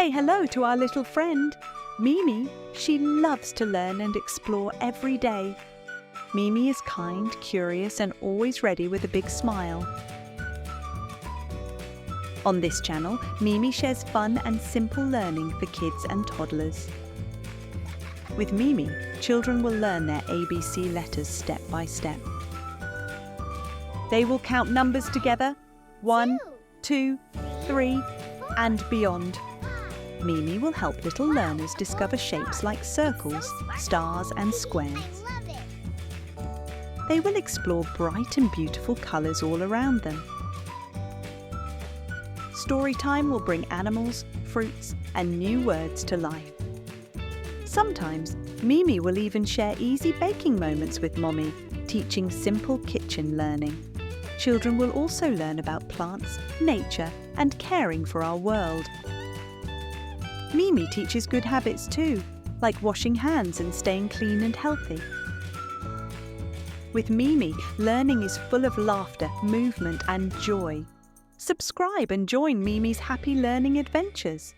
Say hello to our little friend, Mimi. She loves to learn and explore every day. Mimi is kind, curious, and always ready with a big smile. On this channel, Mimi shares fun and simple learning for kids and toddlers. With Mimi, children will learn their ABC letters step by step. They will count numbers together, 1, 2, 3, and beyond. Mimi will help little learners discover shapes like circles, stars, and squares. They will explore bright and beautiful colours all around them. Storytime will bring animals, fruits, and new words to life. Sometimes, Mimi will even share easy baking moments with Mommy, teaching simple kitchen learning. Children will also learn about plants, nature, and caring for our world. Mimi teaches good habits too, like washing hands and staying clean and healthy. With Mimi, learning is full of laughter, movement, and joy. Subscribe and join Mimi's happy learning adventures.